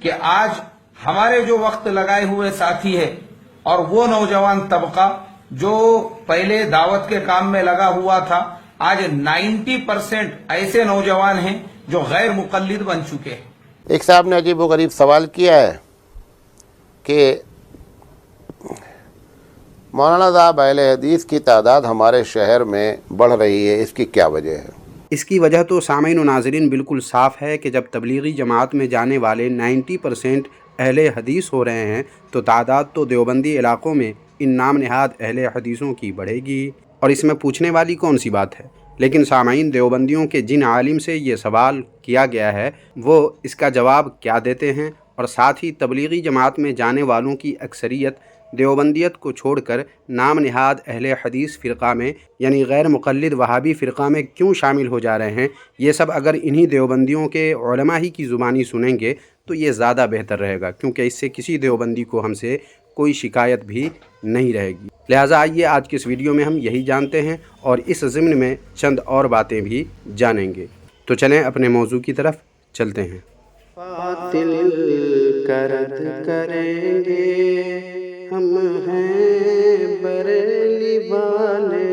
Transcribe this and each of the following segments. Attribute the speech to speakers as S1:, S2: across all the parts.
S1: کہ آج ہمارے جو وقت لگائے ہوئے ساتھی ہے اور وہ نوجوان طبقہ جو پہلے دعوت کے کام میں لگا ہوا تھا، آج 90% ایسے نوجوان ہیں جو غیر مقلد بن چکے ہیں۔
S2: ایک صاحب نے عجیب و غریب سوال کیا ہے کہ مولانا صاحب، اہل حدیث کی تعداد ہمارے شہر میں بڑھ رہی ہے، اس کی کیا وجہ ہے؟
S3: اس کی وجہ تو سامعین و ناظرین بالکل صاف ہے کہ جب تبلیغی جماعت میں جانے والے 90% اہل حدیث ہو رہے ہیں تو تعداد تو دیوبندی علاقوں میں ان نام نہاد اہل حدیثوں کی بڑھے گی، اور اس میں پوچھنے والی کون سی بات ہے۔ لیکن سامعین، دیوبندیوں کے جن عالم سے یہ سوال کیا گیا ہے وہ اس کا جواب کیا دیتے ہیں، اور ساتھ ہی تبلیغی جماعت میں جانے والوں کی اکثریت دیوبندیت کو چھوڑ کر نام نہاد اہل حدیث فرقہ میں یعنی غیر مقلد وہابی فرقہ میں کیوں شامل ہو جا رہے ہیں، یہ سب اگر انہی دیوبندیوں کے علماء ہی کی زبانی سنیں گے تو یہ زیادہ بہتر رہے گا، کیونکہ اس سے کسی دیوبندی کو ہم سے کوئی شکایت بھی نہیں رہے گی۔ لہٰذا آئیے آج کے اس ویڈیو میں ہم یہی جانتے ہیں اور اس ضمن میں چند اور باتیں بھی جانیں گے۔ تو چلیں اپنے موضوع کی طرف چلتے ہیں۔ باطل کرد کریں گے ہم ہیں بریلی والے۔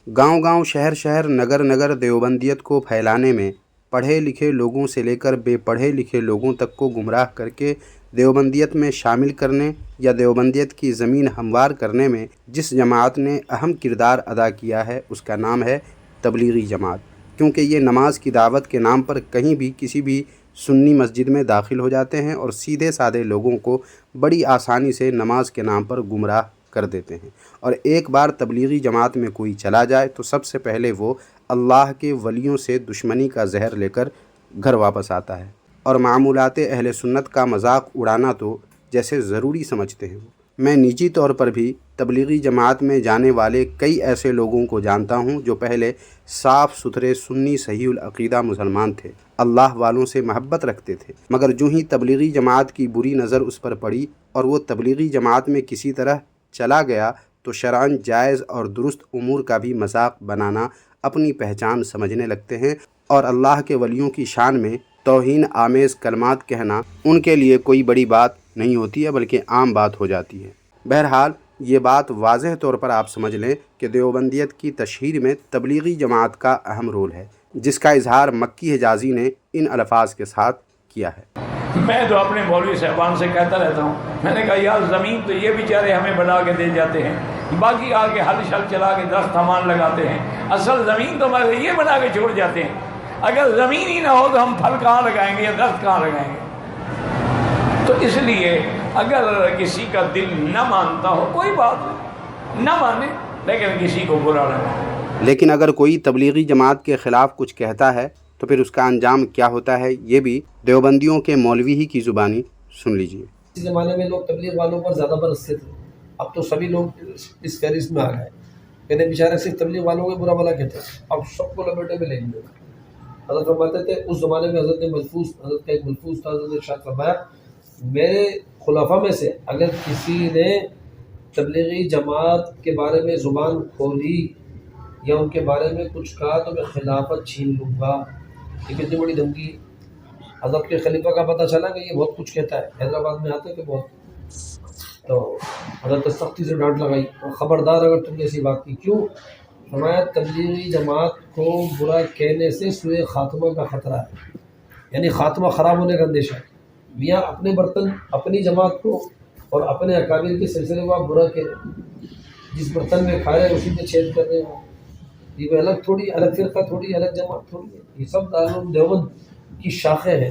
S3: گاؤں گاؤں، شہر شہر، نگر نگر دیوبندیت کو پھیلانے میں پڑھے لکھے لوگوں سے لے کر بے پڑھے لکھے لوگوں تک کو گمراہ کر کے دیوبندیت میں شامل کرنے یا دیوبندیت کی زمین ہموار کرنے میں جس جماعت نے اہم کردار ادا کیا ہے اس کا نام ہے تبلیغی جماعت، کیونکہ یہ نماز کی دعوت کے نام پر کہیں بھی کسی بھی سنی مسجد میں داخل ہو جاتے ہیں اور سیدھے سادے لوگوں کو بڑی آسانی سے نماز کے نام پر گمراہ کر دیتے ہیں۔ اور ایک بار تبلیغی جماعت میں کوئی چلا جائے تو سب سے پہلے وہ اللہ کے ولیوں سے دشمنی کا زہر لے کر گھر واپس آتا ہے، اور معمولات اہل سنت کا مذاق اڑانا تو جیسے ضروری سمجھتے ہیں۔ میں نجی طور پر بھی تبلیغی جماعت میں جانے والے کئی ایسے لوگوں کو جانتا ہوں جو پہلے صاف ستھرے سنی صحیح العقیدہ مسلمان تھے، اللہ والوں سے محبت رکھتے تھے، مگر جو ہی تبلیغی جماعت کی بری نظر اس پر پڑی اور وہ تبلیغی جماعت میں کسی طرح چلا گیا تو شرعاً جائز اور درست امور کا بھی مذاق بنانا اپنی پہچان سمجھنے لگتے ہیں، اور اللہ کے ولیوں کی شان میں توہین آمیز کلمات کہنا ان کے لیے کوئی بڑی بات نہیں ہوتی ہے بلکہ عام بات ہو جاتی ہے۔ بہرحال یہ بات واضح طور پر آپ سمجھ لیں کہ دیوبندیت کی تشہیر میں تبلیغی جماعت کا اہم رول ہے، جس کا اظہار مکی حجازی نے ان الفاظ کے ساتھ کیا ہے۔
S4: میں تو اپنے مولوی صاحبان سے کہتا رہتا ہوں، میں نے کہا یار زمین تو یہ بیچارے ہمیں بنا کے دے جاتے ہیں، باقی آگے ہل شل چلا کے درخت سامان لگاتے ہیں، اصل زمین تو ہمارے یہ بنا کے چھوڑ جاتے ہیں۔ اگر زمین ہی نہ ہو تو ہم پھل کہاں لگائیں گے یا درخت کہاں لگائیں گے؟ تو اس لیے اگر کسی کا دل نہ مانتا ہو کوئی بات نہیں، نہ مانے، لیکن کسی کو برا نہ مانے۔
S3: لیکن اگر کوئی تبلیغی جماعت کے خلاف کچھ کہتا ہے تو پھر اس کا انجام کیا ہوتا ہے، یہ بھی دیوبندیوں کے مولوی ہی کی زبانی سن لیجئے۔
S5: اس زمانے میں لوگ تبلیغ والوں پر زیادہ برستے تھے، اب تو سبھی لوگ اس فہرست میں آ گئے، پہلے بیچارے صرف تبلیغ والوں کے برا بلا کہتے ہیں، اب سب کو لپیٹے میں لیں گے۔ حضرت فرماتے تھے اس زمانے میں حضرت کا ایک ملفوظ تھا، حضرت ارشاد فرمایا میرے خلفاء میں سے اگر کسی نے تبلیغی جماعت کے بارے میں زبان کھولی یا ان کے بارے میں کچھ کہا تو میں خلافت چھین لوں گا۔ یہ کتنی بڑی دھمکی۔ حضرت کے خلیفہ کا پتہ چلا کہ یہ بہت کچھ کہتا ہے، حیدرآباد میں آتے کہ بہت، تو حضرت سختی سے ڈانٹ لگائی، خبردار اگر تم نے ایسی بات کی۔ کیوں؟ فرمایا تبلیغی جماعت کو برا کہنے سے سوء خاتمہ کا خطرہ ہے، یعنی خاتمہ خراب ہونے کا اندیشہ ہے۔ میاں اپنے برتن اپنی جماعت کو اور اپنے اکابر کے سلسلے کو آپ برا کہہ رہے ہیں، جس برتن میں کھا رہے اسی میں چھید کر رہے ہو، یہ کوئی الگ تھوڑی، الگ فرقہ تھوڑی، الگ جماعت تھوڑی ہے، یہ سب دارالعلوم دیوبند کی شاخیں ہیں۔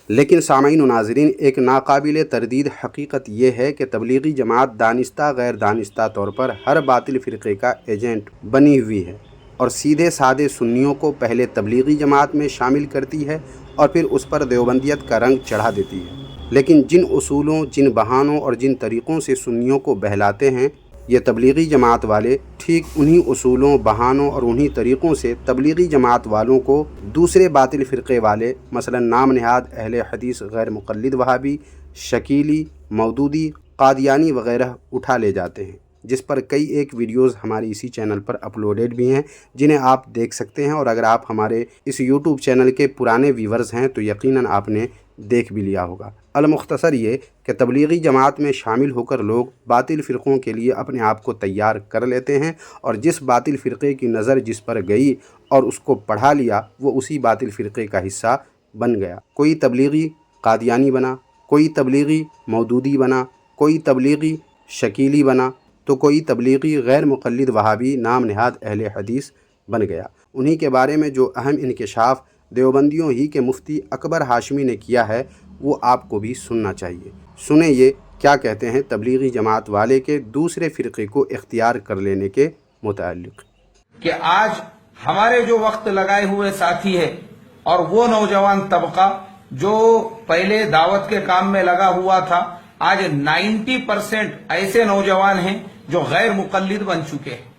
S3: لیکن سامعین و ناظرین، ایک ناقابل تردید حقیقت یہ ہے کہ تبلیغی جماعت دانستہ غیر دانستہ طور پر ہر باطل فرقے کا ایجنٹ بنی ہوئی ہے، اور سیدھے سادے سنیوں کو پہلے تبلیغی جماعت میں شامل کرتی ہے اور پھر اس پر دیوبندیت کا رنگ چڑھا دیتی ہے۔ لیکن جن اصولوں، جن بہانوں اور جن طریقوں سے سنیوں کو بہلاتے ہیں یہ تبلیغی جماعت والے، ٹھیک انہی اصولوں، بہانوں اور انہی طریقوں سے تبلیغی جماعت والوں کو دوسرے باطل فرقے والے، مثلا نام نہاد اہل حدیث غیر مقلد وہابی، شکیلی، مودودی، قادیانی وغیرہ اٹھا لے جاتے ہیں۔ جس پر کئی ایک ویڈیوز ہماری اسی چینل پر اپلوڈیڈ بھی ہیں جنہیں آپ دیکھ سکتے ہیں، اور اگر آپ ہمارے اس یوٹیوب چینل کے پرانے ویورز ہیں تو یقیناً آپ نے دیکھ بھی لیا ہوگا۔ المختصر یہ کہ تبلیغی جماعت میں شامل ہو کر لوگ باطل فرقوں کے لیے اپنے آپ کو تیار کر لیتے ہیں، اور جس باطل فرقے کی نظر جس پر گئی اور اس کو پڑھا لیا وہ اسی باطل فرقے کا حصہ بن گیا۔ کوئی تبلیغی قادیانی بنا، کوئی تبلیغی مودودی بنا، کوئی تبلیغی شکیلی بنا، تو کوئی تبلیغی غیر مقلد وہابی نام نہاد اہل حدیث بن گیا۔ انہی کے بارے میں جو اہم انکشاف دیوبندیوں ہی کے مفتی اکبر ہاشمی نے کیا ہے وہ آپ کو بھی سننا چاہیے۔ سنیں یہ کیا کہتے ہیں تبلیغی جماعت والے کے دوسرے فرقے کو اختیار کر لینے کے متعلق۔
S1: کہ آج ہمارے جو وقت لگائے ہوئے ساتھی ہے اور وہ نوجوان طبقہ جو پہلے دعوت کے کام میں لگا ہوا تھا، آج 90% ایسے نوجوان ہیں جو غیر مقلد بن چکے ہیں۔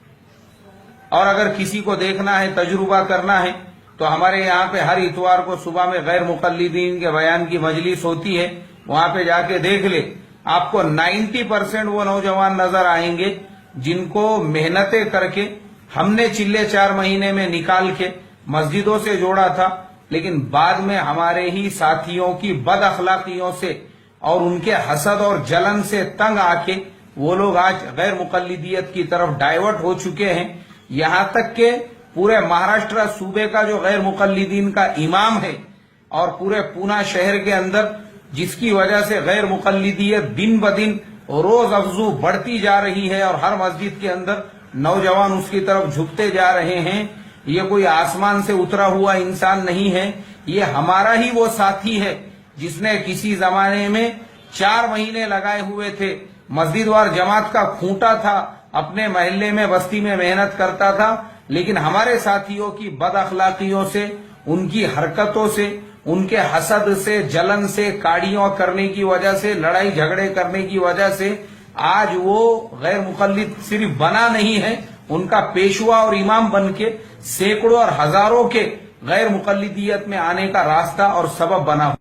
S1: اور اگر کسی کو دیکھنا ہے، تجربہ کرنا ہے، تو ہمارے یہاں پہ ہر اتوار کو صبح میں غیر مقلدین کے بیان کی مجلس ہوتی ہے، وہاں پہ جا کے دیکھ لے، آپ کو 90% وہ نوجوان نظر آئیں گے جن کو محنتیں کر کے ہم نے چلے 4 مہینے میں نکال کے مسجدوں سے جوڑا تھا، لیکن بعد میں ہمارے ہی ساتھیوں کی بد اخلاقیوں سے اور ان کے حسد اور جلن سے تنگ آ کے وہ لوگ آج غیر مقلدیت کی طرف ڈائیورٹ ہو چکے ہیں۔ یہاں تک کہ پورے مہاراشٹر صوبے کا جو غیر مقلدین کا امام ہے اور پورے پونا شہر کے اندر جس کی وجہ سے غیر مقلدیت دن بدن روز افزو بڑھتی جا رہی ہے اور ہر مسجد کے اندر نوجوان اس کی طرف جھکتے جا رہے ہیں، یہ کوئی آسمان سے اترا ہوا انسان نہیں ہے، یہ ہمارا ہی وہ ساتھی ہے جس نے کسی زمانے میں 4 مہینے لگائے ہوئے تھے، مسجد وار جماعت کا کھوٹا تھا، اپنے محلے میں بستی میں محنت کرتا تھا، لیکن ہمارے ساتھیوں کی بد اخلاقیوں سے، ان کی حرکتوں سے، ان کے حسد سے، جلن سے، کاڑیوں کرنے کی وجہ سے، لڑائی جھگڑے کرنے کی وجہ سے آج وہ غیر مقلد صرف بنا نہیں ہے، ان کا پیشوا اور امام بن کے سینکڑوں اور ہزاروں کے غیر مقلدیت میں آنے کا راستہ اور سبب بنا۔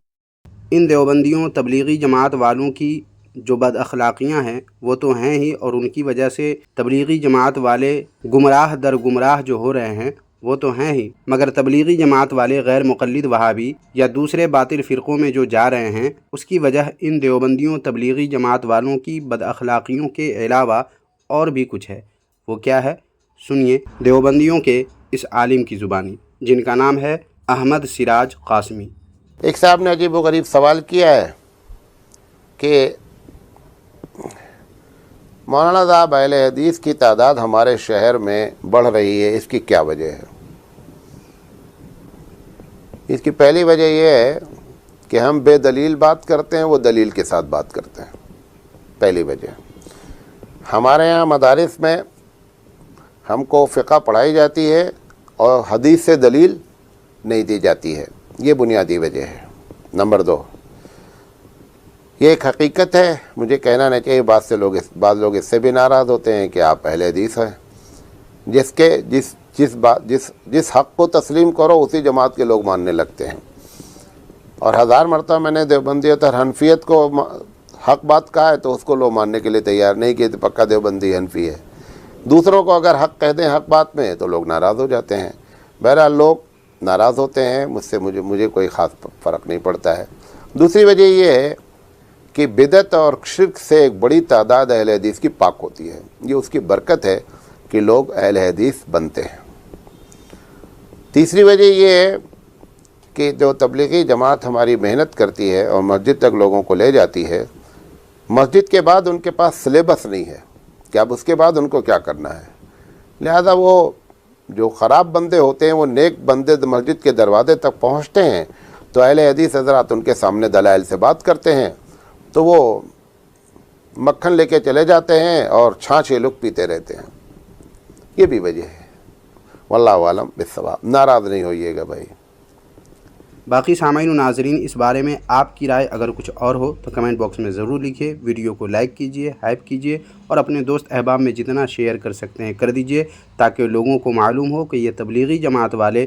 S3: ان دیوبندیوں تبلیغی جماعت والوں کی جو بد اخلاقیاں ہیں وہ تو ہیں ہی، اور ان کی وجہ سے تبلیغی جماعت والے گمراہ در گمراہ جو ہو رہے ہیں وہ تو ہیں ہی، مگر تبلیغی جماعت والے غیر مقلد وہابی یا دوسرے باطل فرقوں میں جو جا رہے ہیں اس کی وجہ ان دیوبندیوں تبلیغی جماعت والوں کی بد اخلاقیوں کے علاوہ اور بھی کچھ ہے۔ وہ کیا ہے؟ سنیے دیوبندیوں کے اس عالم کی زبانی، جن کا نام ہے احمد سراج قاسمی۔
S2: ایک صاحب نے عجیب و غریب سوال کیا ہے کہ مولانا صاحب اہل حدیث کی تعداد ہمارے شہر میں بڑھ رہی ہے، اس کی کیا وجہ ہے؟ اس کی پہلی وجہ یہ ہے کہ ہم بے دلیل بات کرتے ہیں، وہ دلیل کے ساتھ بات کرتے ہیں، پہلی وجہ۔ ہمارے یہاں مدارس میں ہم کو فقہ پڑھائی جاتی ہے اور حدیث سے دلیل نہیں دی جاتی ہے، یہ بنیادی وجہ ہے۔ نمبر 2، یہ ایک حقیقت ہے، مجھے کہنا نہیں چاہیے، بعض لوگ اس سے بھی ناراض ہوتے ہیں کہ آپ اہل حدیث ہیں، جس حق کو تسلیم کرو اسی جماعت کے لوگ ماننے لگتے ہیں۔ اور 1000 مرتبہ میں نے دیوبندیت اور حنفیت کو حق بات کہا ہے تو اس کو لوگ ماننے کے لیے تیار نہیں کہ پکا دیوبندی حنفی ہے۔ دوسروں کو اگر حق کہہ دیں حق بات میں تو لوگ ناراض ہو جاتے ہیں۔ بہرحال لوگ ناراض ہوتے ہیں، مجھے کوئی خاص فرق نہیں پڑتا ہے۔ دوسری وجہ یہ ہے کہ بدعت اور شرک سے ایک بڑی تعداد اہل حدیث کی پاک ہوتی ہے، یہ اس کی برکت ہے کہ لوگ اہل حدیث بنتے ہیں۔ تیسری وجہ یہ ہے کہ جو تبلیغی جماعت ہماری محنت کرتی ہے اور مسجد تک لوگوں کو لے جاتی ہے، مسجد کے بعد ان کے پاس سلیبس نہیں ہے کہ اب اس کے بعد ان کو کیا کرنا ہے، لہذا وہ جو خراب بندے ہوتے ہیں وہ نیک بندے مسجد کے دروازے تک پہنچتے ہیں تو اہل حدیث حضرات ان کے سامنے دلائل سے بات کرتے ہیں تو وہ مکھن لے کے چلے جاتے ہیں اور چھاچھ یہ لوگ پیتے رہتے ہیں، یہ بھی وجہ ہے۔ واللہ عالم بالصواب، ناراض نہیں ہوئیے گا بھائی۔
S3: باقی سامعین و ناظرین، اس بارے میں آپ کی رائے اگر کچھ اور ہو تو کمنٹ باکس میں ضرور لکھیے، ویڈیو کو لائک کیجیے، ہائپ کیجیے اور اپنے دوست احباب میں جتنا شیئر کر سکتے ہیں کر دیجیے، تاکہ لوگوں کو معلوم ہو کہ یہ تبلیغی جماعت والے